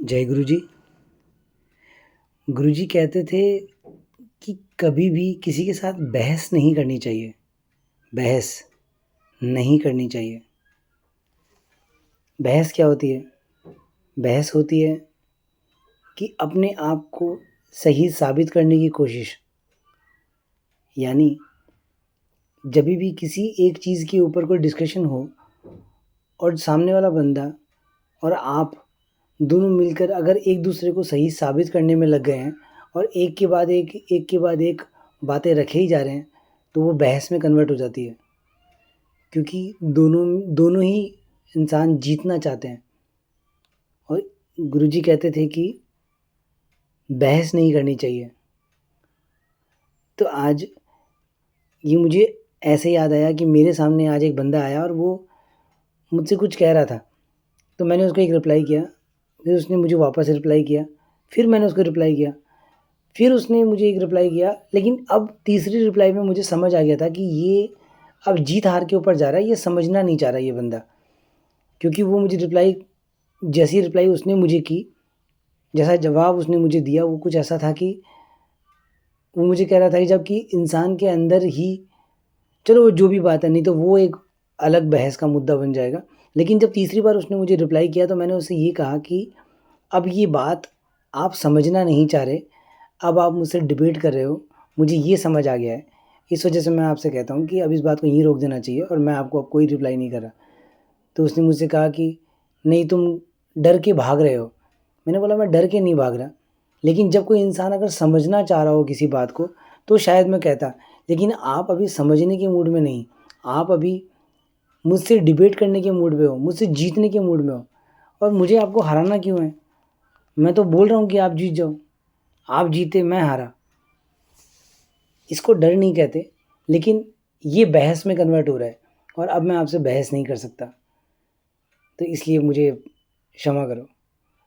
जय गुरु जी। गुरु जी कहते थे कि कभी भी किसी के साथ बहस नहीं करनी चाहिए, बहस नहीं करनी चाहिए। बहस क्या होती है? बहस होती है कि अपने आप को सही साबित करने की कोशिश। यानी जब भी किसी एक चीज़ के ऊपर कोई डिस्कशन हो और सामने वाला बंदा और आप दोनों मिलकर अगर एक दूसरे को सही साबित करने में लग गए हैं और एक के बाद एक बातें रखे ही जा रहे हैं, तो वो बहस में कन्वर्ट हो जाती है। क्योंकि दोनों ही इंसान जीतना चाहते हैं। और गुरुजी कहते थे कि बहस नहीं करनी चाहिए। तो आज ये मुझे ऐसे याद आया कि मेरे सामने आज एक बंदा आया और वो मुझसे कुछ कह रहा था, तो मैंने उसको एक रिप्लाई किया, फिर उसने मुझे वापस रिप्लाई किया, फिर मैंने उसको रिप्लाई किया, फिर उसने मुझे एक रिप्लाई किया। लेकिन अब तीसरी रिप्लाई में मुझे समझ आ गया था कि ये अब जीत हार के ऊपर जा रहा है, ये समझना नहीं चाह रहा ये बंदा। क्योंकि वो मुझे जैसी रिप्लाई उसने मुझे की, जैसा जवाब उसने मुझे दिया, वो कुछ ऐसा था कि वो मुझे कह रहा था कि जबकि इंसान के अंदर ही, चलो वो जो भी बात है, नहीं तो वो एक अलग बहस का मुद्दा बन जाएगा। लेकिन जब तीसरी बार उसने मुझे रिप्लाई किया तो मैंने उससे ये कहा कि अब ये बात आप समझना नहीं चाह रहे, अब आप मुझसे डिबेट कर रहे हो, मुझे ये समझ आ गया है। इस वजह से मैं आपसे कहता हूँ कि अब इस बात को यहीं रोक देना चाहिए और मैं आपको अब कोई रिप्लाई नहीं कर रहा। तो उसने मुझसे कहा कि नहीं, तुम डर के भाग रहे हो। मैंने बोला मैं डर के नहीं भाग रहा, लेकिन जब कोई इंसान अगर समझना चाह रहा हो किसी बात को तो शायद मैं कहता, लेकिन आप अभी समझने के मूड में नहीं, आप अभी मुझसे डिबेट करने के मूड में हो, मुझसे जीतने के मूड में हो। और मुझे आपको हराना क्यों है? मैं तो बोल रहा हूँ कि आप जीत जाओ, आप जीते मैं हारा। इसको डर नहीं कहते, लेकिन ये बहस में कन्वर्ट हो रहा है और अब मैं आपसे बहस नहीं कर सकता, तो इसलिए मुझे क्षमा करो।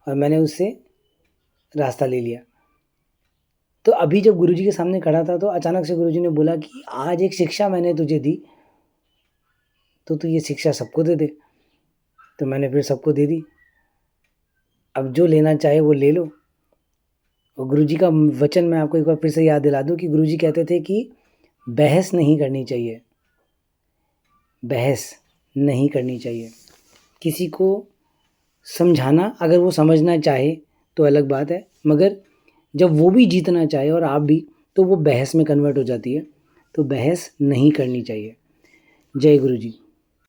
और मैंने उससे रास्ता ले लिया। तो अभी जब गुरुजी के सामने खड़ा था तो अचानक से गुरुजी ने बोला कि आज एक शिक्षा मैंने तुझे दी, तो तू ये शिक्षा सबको दे दे। तो मैंने फिर सबको दे दी। अब जो लेना चाहे वो ले लो। और गुरुजी का वचन मैं आपको एक बार फिर से याद दिला दूं कि गुरुजी कहते थे कि बहस नहीं करनी चाहिए, बहस नहीं करनी चाहिए। किसी को समझाना, अगर वो समझना चाहे तो अलग बात है, मगर जब वो भी जीतना चाहे और आप भी, तो वो बहस में कन्वर्ट हो जाती है। तो बहस नहीं करनी चाहिए। जय गुरु जी।